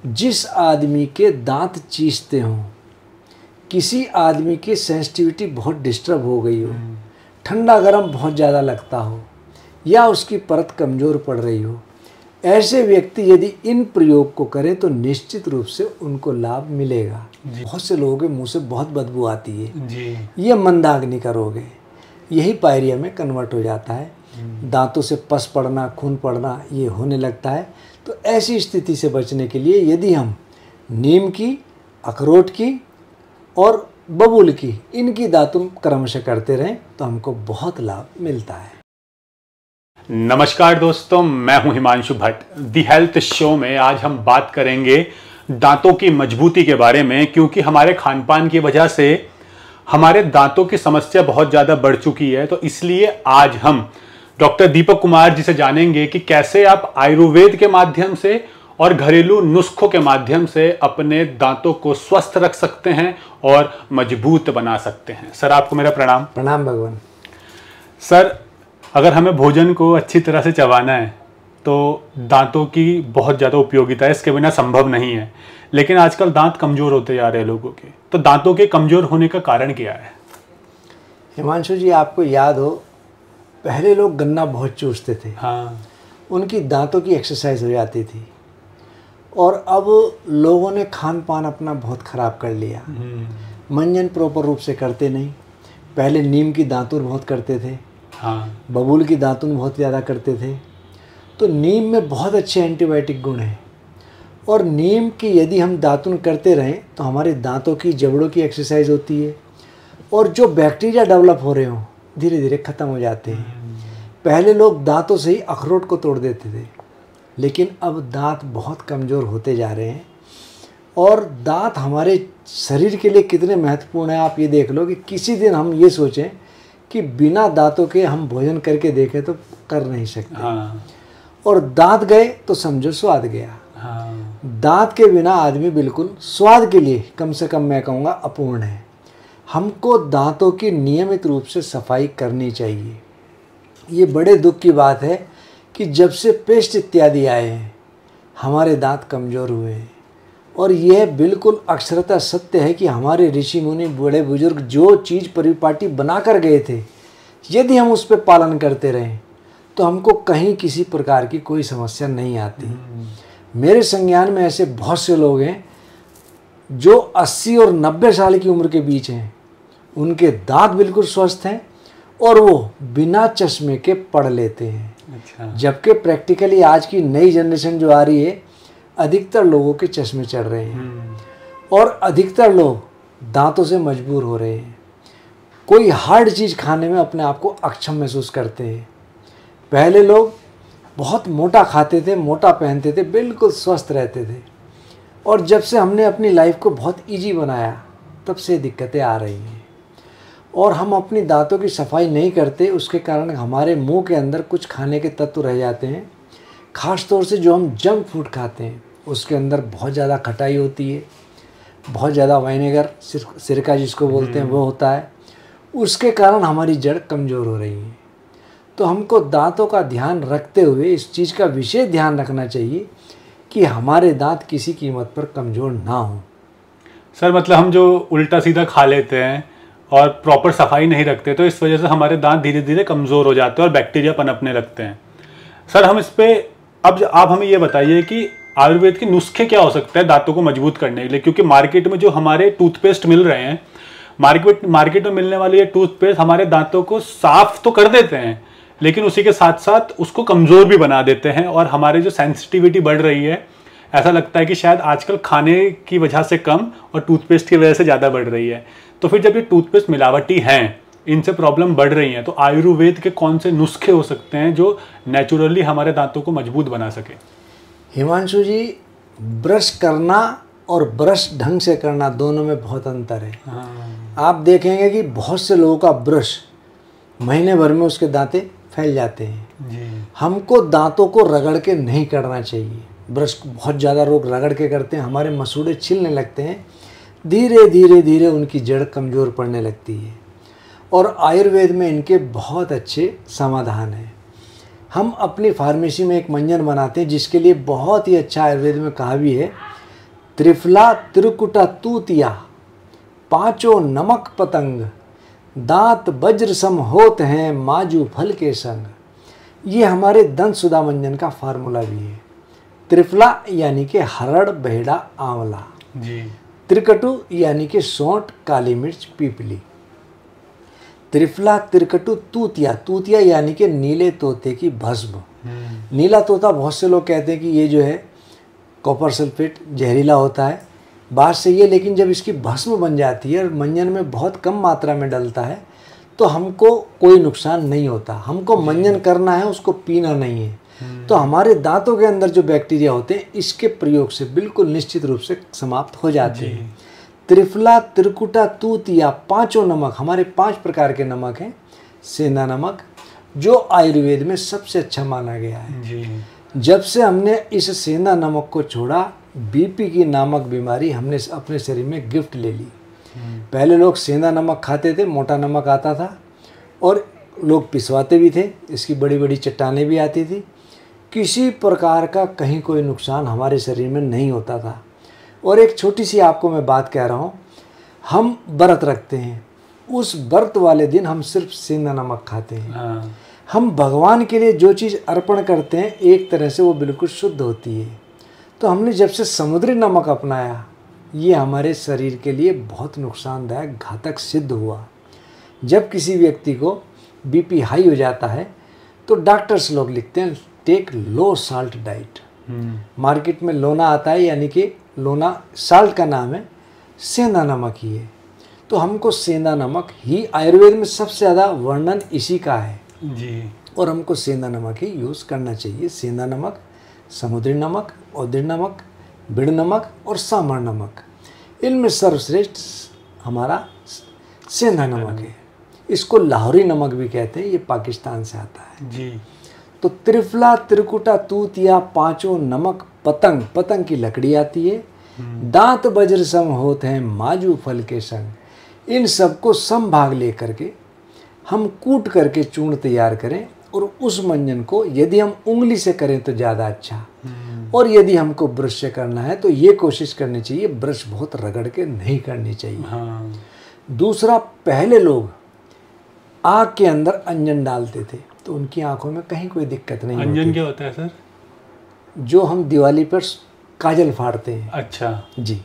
जिस आदमी के दांत चीसते हों, किसी आदमी की सेंसिटिविटी बहुत डिस्टर्ब हो गई हो, ठंडा गर्म बहुत ज़्यादा लगता हो या उसकी परत कमज़ोर पड़ रही हो, ऐसे व्यक्ति यदि इन प्रयोग को करें तो निश्चित रूप से उनको लाभ मिलेगा। बहुत से लोगों के मुंह से बहुत बदबू आती है जी। ये मंदाग्नि का रोग है, यही पायरिया में कन्वर्ट हो जाता है, दांतों से पस पड़ना, खून पड़ना ये होने लगता है। तो ऐसी स्थिति से बचने के लिए यदि हम नीम की, अखरोट की और बबूल की, इनकी दातुन क्रमशः करते रहें तो हमको बहुत लाभ मिलता है। नमस्कार दोस्तों, मैं हूं Himanshu Bhatt. The health show में आज हम बात करेंगे दांतों की मजबूती के बारे में, क्योंकि हमारे खानपान की वजह से हमारे दांतों की समस्या बहुत ज़्यादा बढ़ चुकी है। तो इसलिए आज हम डॉक्टर दीपक कुमार जी से जानेंगे कि कैसे आप आयुर्वेद के माध्यम से और घरेलू नुस्खों के माध्यम से अपने दांतों को स्वस्थ रख सकते हैं और मजबूत बना सकते हैं। सर, आपको मेरा प्रणाम। प्रणाम भगवान। सर, अगर हमें भोजन को अच्छी तरह से चबाना है तो दांतों की बहुत ज़्यादा उपयोगिता है, इसके बिना संभव नहीं है। लेकिन आजकल दांत कमज़ोर होते जा रहे हैं लोगों के, तो दांतों के कमज़ोर होने का कारण क्या है? हिमांशु जी, आपको याद हो पहले लोग गन्ना बहुत चूसते थे। हाँ। उनकी दांतों की एक्सरसाइज हो जाती थी। और अब लोगों ने खान पान अपना बहुत ख़राब कर लिया, मंजन प्रॉपर रूप से करते नहीं। पहले नीम की दातुन बहुत करते थे, हाँ। बबूल की दातुन बहुत ज़्यादा करते थे। तो नीम में बहुत अच्छे एंटीबायोटिक गुण हैं, और नीम की यदि हम दातुन करते रहें तो हमारे दांतों की जबड़ों की एक्सरसाइज होती है, और जो बैक्टीरिया डेवलप हो रहे हों धीरे धीरे ख़त्म हो जाते हैं। पहले लोग दांतों से ही अखरोट को तोड़ देते थे, लेकिन अब दांत बहुत कमज़ोर होते जा रहे हैं। और दांत हमारे शरीर के लिए कितने महत्वपूर्ण हैं आप ये देख लो कि किसी दिन हम ये सोचें कि बिना दांतों के हम भोजन करके देखें तो कर नहीं सकते। हाँ। और दांत गए तो समझो स्वाद गया। हाँ। दांत के बिना आदमी बिल्कुल स्वाद के लिए कम से कम मैं कहूँगा अपूर्ण है। हमको दांतों की नियमित रूप से सफाई करनी चाहिए। ये बड़े दुख की बात है कि जब से पेस्ट इत्यादि आए हैं हमारे दांत कमज़ोर हुए हैं। और यह बिल्कुल अक्षरतः सत्य है कि हमारे ऋषि मुनि बड़े बुजुर्ग जो चीज़ परिपाटी बना कर गए थे, यदि हम उस पर पालन करते रहें तो हमको कहीं किसी प्रकार की कोई समस्या नहीं आती। मेरे संज्ञान में ऐसे बहुत से लोग हैं जो 80 और 90 साल की उम्र के बीच हैं, उनके दांत बिल्कुल स्वस्थ हैं और वो बिना चश्मे के पढ़ लेते हैं। अच्छा। जबकि प्रैक्टिकली आज की नई जनरेशन जो आ रही है, अधिकतर लोगों के चश्मे चढ़ रहे हैं और अधिकतर लोग दांतों से मजबूर हो रहे हैं। कोई हार्ड चीज़ खाने में अपने आप को अक्षम महसूस करते हैं। पहले लोग बहुत मोटा खाते थे, मोटा पहनते थे, बिल्कुल स्वस्थ रहते थे। और जब से हमने अपनी लाइफ को बहुत इजी बनाया तब से दिक्कतें आ रही हैं। और हम अपनी दांतों की सफाई नहीं करते, उसके कारण हमारे मुंह के अंदर कुछ खाने के तत्व रह जाते हैं। ख़ास तौर से जो हम जंक फूड खाते हैं उसके अंदर बहुत ज़्यादा खटाई होती है, बहुत ज़्यादा वाइनेगर, सिरका जिसको बोलते हैं वो होता है। उसके कारण हमारी जड़ कमज़ोर हो रही है। तो हमको दांतों का ध्यान रखते हुए इस चीज़ का विशेष ध्यान रखना चाहिए कि हमारे दांत किसी कीमत पर कमज़ोर ना हों। सर, मतलब हम जो उल्टा सीधा खा लेते हैं और प्रॉपर सफाई नहीं रखते तो इस वजह से हमारे दांत धीरे धीरे कमज़ोर हो जाते हैं और बैक्टीरिया पनपने लगते हैं। सर, हम इस पे अब आप हमें ये बताइए कि आयुर्वेद के नुस्खे क्या हो सकते हैं दांतों को मजबूत करने के लिए, क्योंकि मार्केट में जो हमारे टूथपेस्ट मिल रहे हैं, मार्केट में मिलने वाले ये टूथपेस्ट हमारे दांतों को साफ तो कर देते हैं लेकिन उसी के साथ साथ उसको कमज़ोर भी बना देते हैं, और हमारी जो सेंसिटिविटी बढ़ रही है, ऐसा लगता है कि शायद आजकल खाने की वजह से कम और टूथपेस्ट की वजह से ज़्यादा बढ़ रही है। तो फिर जब ये टूथपेस्ट मिलावटी हैं, इनसे प्रॉब्लम बढ़ रही हैं, तो आयुर्वेद के कौन से नुस्खे हो सकते हैं जो नेचुरली हमारे दांतों को मजबूत बना सके? हिमांशु जी, ब्रश करना और ब्रश ढंग से करना दोनों में बहुत अंतर है। हाँ। आप देखेंगे कि बहुत से लोगों का ब्रश महीने भर में उसके दांते फैल जाते हैं जी। हमको दांतों को रगड़ के नहीं करना चाहिए। ब्रश बहुत ज़्यादा लोग रगड़ के करते हैं, हमारे मसूड़े छिलने लगते हैं, धीरे धीरे धीरे उनकी जड़ कमज़ोर पड़ने लगती है। और आयुर्वेद में इनके बहुत अच्छे समाधान हैं। हम अपनी फार्मेसी में एक मंजन बनाते हैं जिसके लिए बहुत ही अच्छा आयुर्वेद में कहा भी है त्रिफला त्रिकुटा तूतिया पांचों नमक पतंग, दांत वज्र सम होत हैं माजू फल के संग। ये हमारे दंत सुधा मंजन का फार्मूला भी है। त्रिफला यानी कि हरड़ बहेड़ा आंवला जी। त्रिकटु यानी कि सौंठ काली मिर्च पीपली। त्रिफला त्रिकटु तूतिया, तूतिया यानी कि नीले तोते की भस्म। नीला तोता बहुत से लोग कहते हैं कि ये जो है कॉपर सल्फेट जहरीला होता है, बात सही है, लेकिन जब इसकी भस्म बन जाती है और मंजन में बहुत कम मात्रा में डलता है तो हमको कोई नुकसान नहीं होता। हमको मंजन करना है, उसको पीना नहीं है। तो हमारे दांतों के अंदर जो बैक्टीरिया होते हैं इसके प्रयोग से बिल्कुल निश्चित रूप से समाप्त हो जाते हैं। त्रिफला त्रिकुटा तूतिया पांचों नमक, हमारे 5 प्रकार के नमक हैं। सेंधा नमक जो आयुर्वेद में सबसे अच्छा माना गया है जी। जब से हमने इस सेंधा नमक को छोड़ा, बीपी की नामक बीमारी हमने अपने शरीर में गिफ्ट ले ली। पहले लोग सेंधा नमक खाते थे, मोटा नमक आता था और लोग पिसवाते भी थे, इसकी बड़ी बड़ी चट्टानें भी आती थी। किसी प्रकार का कहीं कोई नुकसान हमारे शरीर में नहीं होता था। और एक छोटी सी आपको मैं बात कह रहा हूँ, हम व्रत रखते हैं, उस व्रत वाले दिन हम सिर्फ सेंधा नमक खाते हैं। हम भगवान के लिए जो चीज़ अर्पण करते हैं एक तरह से वो बिल्कुल शुद्ध होती है। तो हमने जब से समुद्री नमक अपनाया, ये हमारे शरीर के लिए बहुत नुकसानदायक घातक सिद्ध हुआ। जब किसी व्यक्ति को बीपी हाई हो जाता है तो डॉक्टर्स लोग लिखते हैं टेक लो साल्ट डाइट। मार्केट में लोना आता है, यानी कि लोना साल्ट का नाम है, सेंधा नमक ही है। तो हमको सेंधा नमक ही, आयुर्वेद में सबसे ज़्यादा वर्णन इसी का है जी। और हमको सेंधा नमक ही यूज़ करना चाहिए। सेंधा नमक, समुद्री नमक, औद्र नमक, बिड़ नमक और सांभर नमक, इनमें सर्वश्रेष्ठ हमारा सेंधा नमक है। इसको लाहौरी नमक भी कहते हैं, ये पाकिस्तान से आता है जी। तो त्रिफला त्रिकुटा तूतिया पांचों नमक पतंग, पतंग की लकड़ी आती है, दांत वज्र सम होते हैं माजू फल के संग। इन सबको सम भाग लेकर के हम कूट करके चूर्ण तैयार करें और उस मंजन को यदि हम उंगली से करें तो ज़्यादा अच्छा, और यदि हमको ब्रश से करना है तो ये कोशिश करनी चाहिए ब्रश बहुत रगड़ के नहीं करनी चाहिए। दूसरा, पहले लोग आँख के अंदर अंजन डालते थे तो उनकी आंखों में कहीं कोई दिक्कत नहीं होती। अंजन क्या होता है सर? जो हम दिवाली पर काजल फाड़ते हैं। अच्छा जी।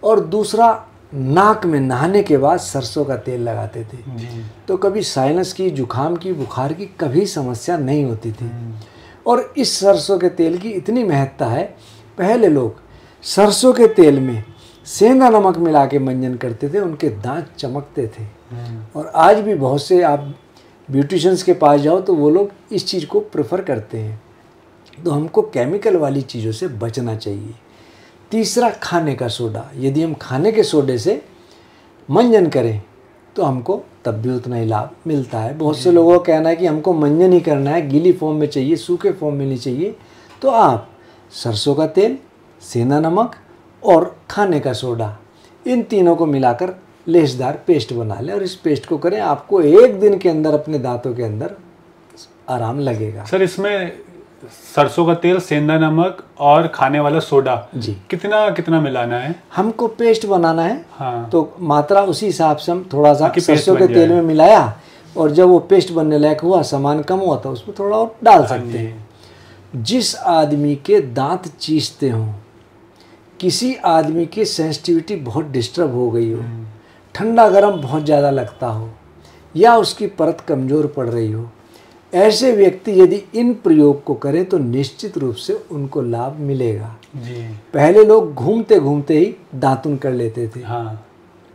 और दूसरा, नाक में नहाने के बाद सरसों का तेल लगाते थे जी। तो कभी साइनस की, जुखाम की, बुखार की कभी समस्या नहीं होती थी। और इस सरसों के तेल की इतनी महत्ता है, पहले लोग सरसों के तेल में सेंधा नमक मिला के मंजन करते थे, उनके दांत चमकते थे। और आज भी बहुत से आप ब्यूटिशियंस के पास जाओ तो वो लोग इस चीज़ को प्रेफर करते हैं। तो हमको केमिकल वाली चीज़ों से बचना चाहिए। तीसरा, खाने का सोडा। यदि हम खाने के सोडे से मंजन करें तो हमको तब भी उतना ही लाभ मिलता है। बहुत से लोगों का कहना है कि हमको मंजन ही करना है, गीली फॉर्म में चाहिए, सूखे फॉर्म में नहीं चाहिए। तो आप सरसों का तेल, सेंधा नमक और खाने का सोडा, इन तीनों को मिलाकर लेसदार पेस्ट बना लें और इस पेस्ट को करें। आपको 1 दिन के अंदर अपने दांतों के अंदर आराम लगेगा। सर, इसमें सरसों का तेल, सेंधा नमक और खाने वाला सोडा जी कितना कितना मिलाना है? हमको पेस्ट बनाना है। हाँ। तो मात्रा उसी हिसाब से हम थोड़ा सा सरसों के तेल में मिलाया और जब वो पेस्ट बनने लायक हुआ, सामान कम हुआ तो उसमें थोड़ा और डाल सकते हैं। जिस आदमी के दांत चीसते हों, किसी आदमी की सेंसिटिविटी बहुत डिस्टर्ब हो गई हो, ठंडा गर्म बहुत ज़्यादा लगता हो या उसकी परत कमज़ोर पड़ रही हो, ऐसे व्यक्ति यदि इन प्रयोग को करें तो निश्चित रूप से उनको लाभ मिलेगा जी। पहले लोग घूमते घूमते ही दातुन कर लेते थे। हाँ।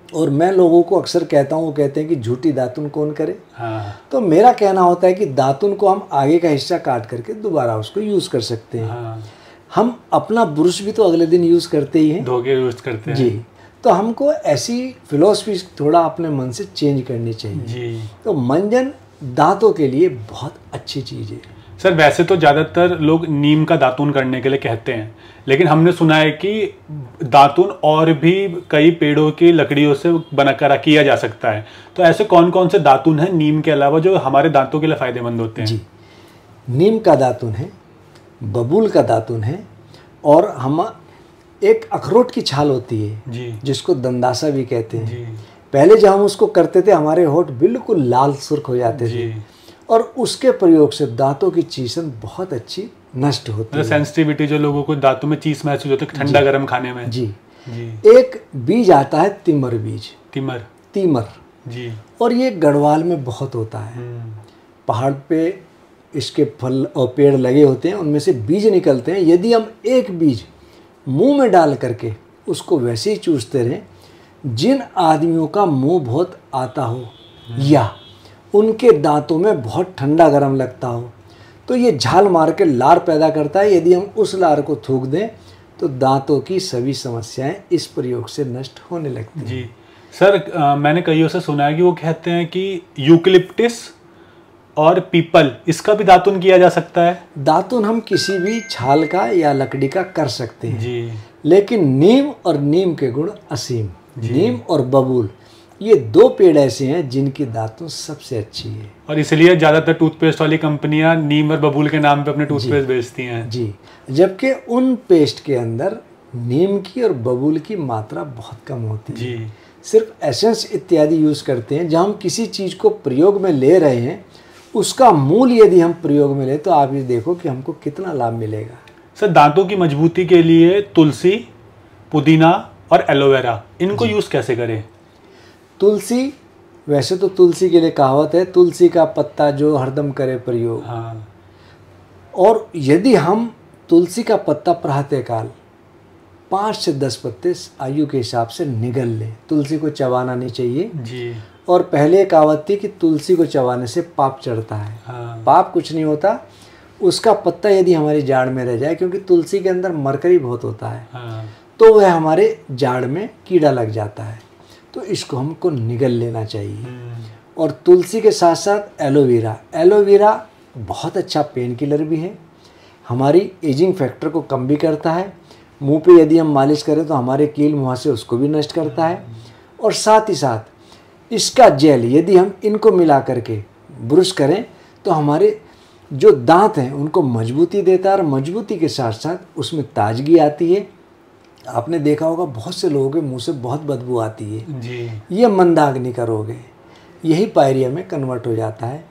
और मैं लोगों को अक्सर कहता हूँ, वो कहते हैं कि झूठी दातुन कौन करे। हाँ। तो मेरा कहना होता है कि दातुन को हम आगे का हिस्सा काट करके दोबारा उसको यूज़ कर सकते हैं। हाँ। हम अपना ब्रश भी तो अगले दिन यूज़ करते ही हैं, धो के यूज़ करते हैं जी। तो हमको ऐसी फिलॉसफी थोड़ा अपने मन से चेंज करनी चाहिए जी। तो मंजन दांतों के लिए बहुत अच्छी चीज़ है। सर, वैसे तो ज़्यादातर लोग नीम का दातुन करने के लिए कहते हैं, लेकिन हमने सुना है कि दातुन और भी कई पेड़ों की लकड़ियों से बनाकर किया जा सकता है। तो ऐसे कौन कौन से दातुन हैं नीम के अलावा जो हमारे दांतों के लिए फ़ायदेमंद होते हैं? जी, नीम का दातुन है, बबूल का दातुन है और हम एक अखरोट की छाल होती है जी जिसको दंदासा भी कहते हैं। जी पहले जब हम उसको करते थे हमारे होंठ बिल्कुल लाल सुर्ख हो जाते थे, जी। और उसके प्रयोग से दांतों की चीसन बहुत अच्छी नष्ट होती मतलब है। सेंसिटिविटी जो लोगों को दांतों में चीस महसूस होती है ठंडा गर्म खाने में। जी। जी। एक बीज आता है तिमर बीज, तिमर। तीमर, जी। और ये गढ़वाल में बहुत होता है। पहाड़ पे इसके फल और पेड़ लगे होते हैं, उनमें से बीज निकलते हैं। यदि हम एक बीज मुंह में डाल करके उसको वैसे ही चूसते रहें, जिन आदमियों का मुंह बहुत आता हो या उनके दांतों में बहुत ठंडा गर्म लगता हो, तो ये झाल मार के लार पैदा करता है। यदि हम उस लार को थूक दें तो दांतों की सभी समस्याएं इस प्रयोग से नष्ट होने लगती हैं। जी सर, मैंने कईयों से सुना है कि वो कहते हैं कि यूकलिप्टिस और पीपल, इसका भी दातुन किया जा सकता है। दातुन हम किसी भी छाल का या लकड़ी का कर सकते हैं जी। लेकिन नीम और नीम के गुण असीम। नीम और बबूल ये दो पेड़ ऐसे हैं जिनकी दातुन सबसे अच्छी है, और इसलिए ज़्यादातर टूथपेस्ट वाली कंपनियां नीम और बबूल के नाम पे अपने टूथपेस्ट बेचती हैं। जी, जबकि उन पेस्ट के अंदर नीम की और बबूल की मात्रा बहुत कम होती है। जी। सिर्फ एसेंस इत्यादि यूज़ करते हैं। जब हम किसी चीज़ को प्रयोग में ले रहे हैं, उसका मूल यदि हम प्रयोग में ले तो आप ये देखो कि हमको कितना लाभ मिलेगा। सर, दांतों की मजबूती के लिए तुलसी, पुदीना और एलोवेरा, इनको यूज़ कैसे करें? तुलसी, वैसे तो तुलसी के लिए कहावत है, तुलसी का पत्ता जो हरदम करे प्रयोग। हाँ। और यदि हम तुलसी का पत्ता प्रातःकाल 5 से 10 पत्ते आयु के हिसाब से निगल लें। तुलसी को चबाना नहीं चाहिए जी। और पहले कहावत थी कि तुलसी को चबाने से पाप चढ़ता है। हाँ। पाप कुछ नहीं होता। उसका पत्ता यदि हमारी जाड़ में रह जाए, क्योंकि तुलसी के अंदर मरकरी बहुत होता है, हाँ। तो वह हमारे जाड़ में कीड़ा लग जाता है, तो इसको हमको निगल लेना चाहिए। और तुलसी के साथ साथ एलोवेरा, एलोवेरा बहुत अच्छा पेन किलर भी है, हमारी एजिंग फैक्टर को कम भी करता है। मुंह पे यदि हम मालिश करें तो हमारे कील मुहासे उसको भी नष्ट करता है। और साथ ही साथ इसका जेल यदि हम इनको मिला करके ब्रश करें तो हमारे जो दांत हैं उनको मजबूती देता है, और मजबूती के साथ साथ उसमें ताजगी आती है। आपने देखा होगा बहुत से लोगों के मुंह से बहुत बदबू आती है जी। ये मंदाग्नि का रोग है, यही पायरिया में कन्वर्ट हो जाता है।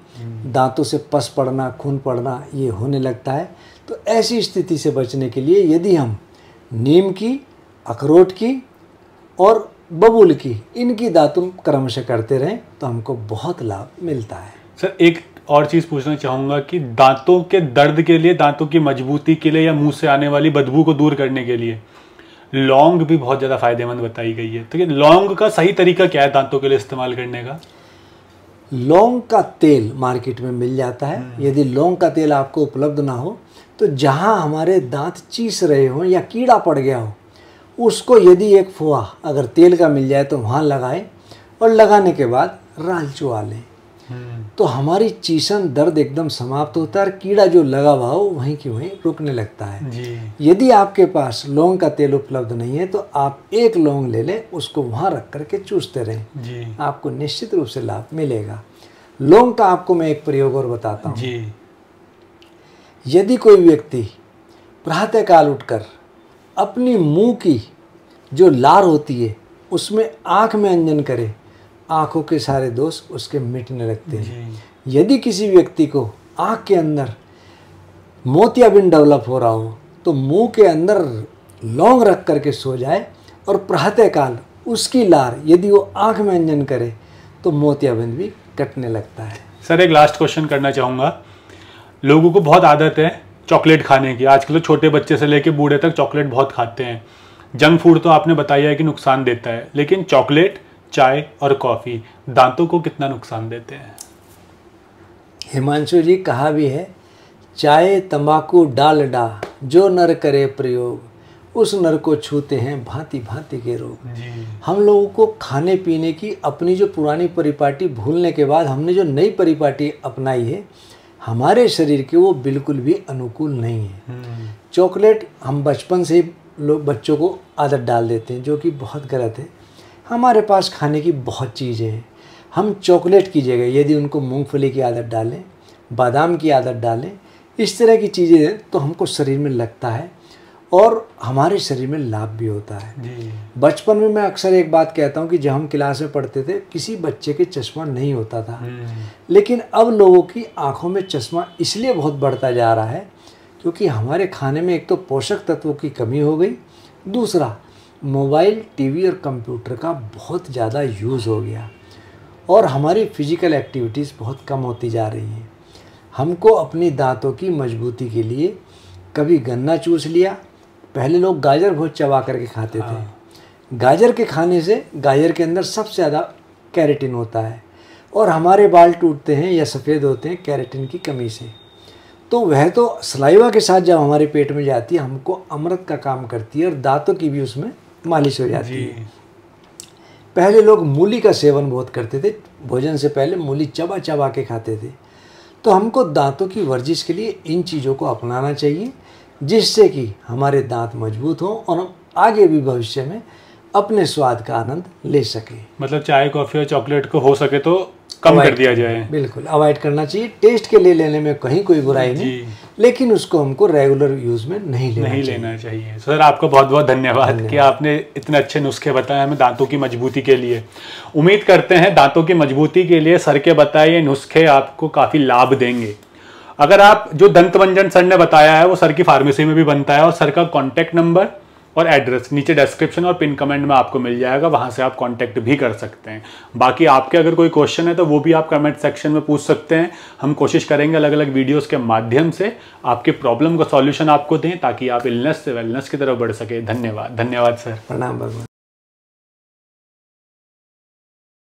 दांतों से पस पड़ना, खून पड़ना ये होने लगता है। तो ऐसी स्थिति से बचने के लिए यदि हम नीम की, अखरोट की और बबूल की, इनकी दातुन क्रमशः करते रहें तो हमको बहुत लाभ मिलता है। सर, एक और चीज़ पूछना चाहूँगा कि दांतों के दर्द के लिए, दांतों की मजबूती के लिए या मुंह से आने वाली बदबू को दूर करने के लिए लौंग भी बहुत ज़्यादा फायदेमंद बताई गई है। तो ये लौंग का सही तरीका क्या है दांतों के लिए इस्तेमाल करने का? लौंग का तेल मार्केट में मिल जाता है। यदि लौंग का तेल आपको उपलब्ध ना हो तो जहाँ हमारे दांत चीस रहे हों या कीड़ा पड़ गया हो, उसको यदि एक फुआ अगर तेल का मिल जाए तो वहाँ लगाएं, और लगाने के बाद राल चुआ लें तो हमारी चीसन दर्द एकदम समाप्त होता है और कीड़ा जो लगा हुआ हो वहीं की वहीं रुकने लगता है। जी। यदि आपके पास लौंग का तेल उपलब्ध नहीं है तो आप एक लौंग ले लें, उसको वहाँ रख करके चूसते रहें, जी। आपको निश्चित रूप से लाभ मिलेगा। लौंग का आपको मैं एक प्रयोग और बताता हूँ। जी। यदि कोई व्यक्ति प्रातःकाल उठकर अपनी मुंह की जो लार होती है उसमें आँख में अंजन करे, आँखों के सारे दोष उसके मिटने लगते हैं। यदि किसी व्यक्ति को आँख के अंदर मोतियाबिंद डेवलप हो रहा हो तो मुंह के अंदर लौंग रख करके सो जाए और प्रातःकाल उसकी लार यदि वो आँख में अंजन करे तो मोतियाबिंद भी कटने लगता है। सर, एक लास्ट क्वेश्चन करना चाहूँगा। लोगों को बहुत आदत है चॉकलेट खाने की, आजकल तो छोटे बच्चे से लेकर बूढ़े तक चॉकलेट बहुत खाते हैं। जंक फूड तो आपने बताया है कि नुकसान देता है, लेकिन चॉकलेट, चाय और कॉफ़ी दांतों को कितना नुकसान देते हैं? हिमांशु जी, कहा भी है, चाय तंबाकू डालडा जो नर करे प्रयोग उस नर को छूते हैं भांति भांति के रोग। हम लोगों को खाने पीने की अपनी जो पुरानी परिपाटी भूलने के बाद हमने जो नई परिपाटी अपनाई है हमारे शरीर के वो बिल्कुल भी अनुकूल नहीं है। चॉकलेट हम बचपन से ही लोग बच्चों को आदत डाल देते हैं, जो कि बहुत गलत है। हमारे पास खाने की बहुत चीज़ें हैं। हम चॉकलेट की जगह यदि उनको मूंगफली की आदत डालें, बादाम की आदत डालें, इस तरह की चीज़ें तो हमको शरीर में लगता है और हमारे शरीर में लाभ भी होता है जी। बचपन में मैं अक्सर एक बात कहता हूँ कि जब हम क्लास में पढ़ते थे किसी बच्चे के चश्मा नहीं होता था, लेकिन अब लोगों की आंखों में चश्मा इसलिए बहुत बढ़ता जा रहा है क्योंकि हमारे खाने में एक तो पोषक तत्वों की कमी हो गई, दूसरा मोबाइल, टीवी और कंप्यूटर का बहुत ज़्यादा यूज़ हो गया और हमारी फिजिकल एक्टिविटीज़ बहुत कम होती जा रही हैं। हमको अपनी दांतों की मजबूती के लिए कभी गन्ना चूस लिया, पहले लोग गाजर बहुत चबा करके खाते थे। गाजर के खाने से गाजर के अंदर सबसे ज़्यादा कैरेटिन होता है और हमारे बाल टूटते हैं या सफ़ेद होते हैं कैरेटिन की कमी से। तो वह तो सलाइवा के साथ जब हमारे पेट में जाती है हमको अमृत का काम करती है और दांतों की भी उसमें मालिश हो जाती है। पहले लोग मूली का सेवन बहुत करते थे, भोजन से पहले मूली चबा चबा के खाते थे। तो हमको दांतों की वर्जिश के लिए इन चीज़ों को अपनाना चाहिए जिससे कि हमारे दांत मजबूत हों और हम आगे भी भविष्य में अपने स्वाद का आनंद ले सकें। मतलब चाय, कॉफ़ी और चॉकलेट को हो सके तो कम कर दिया जाए। बिल्कुल अवॉइड करना चाहिए। टेस्ट के लिए लेने में कहीं कोई बुराई नहीं, लेकिन उसको हमको रेगुलर यूज़ में नहीं लेना चाहिए। सर आपका बहुत बहुत धन्यवाद कि आपने इतने अच्छे नुस्खे बताए हमें दांतों की मजबूती के लिए। उम्मीद करते हैं दांतों की मजबूती के लिए सर के बताए ये नुस्खे आपको काफ़ी लाभ देंगे। अगर आप जो दंतमंजन सर ने बताया है वो सर की फार्मेसी में भी बनता है और सर का कॉन्टैक्ट नंबर और एड्रेस नीचे डिस्क्रिप्शन और पिन कमेंट में आपको मिल जाएगा, वहां से आप कांटेक्ट भी कर सकते हैं। बाकी आपके अगर कोई क्वेश्चन है तो वो भी आप कमेंट सेक्शन में पूछ सकते हैं। हम कोशिश करेंगे अलग अलग वीडियोस के माध्यम से आपके प्रॉब्लम का सॉल्यूशन आपको दें ताकि आप इलनेस से वेलनेस की तरफ बढ़ सके। धन्यवाद। धन्यवाद सर। प्रणाम भगवान।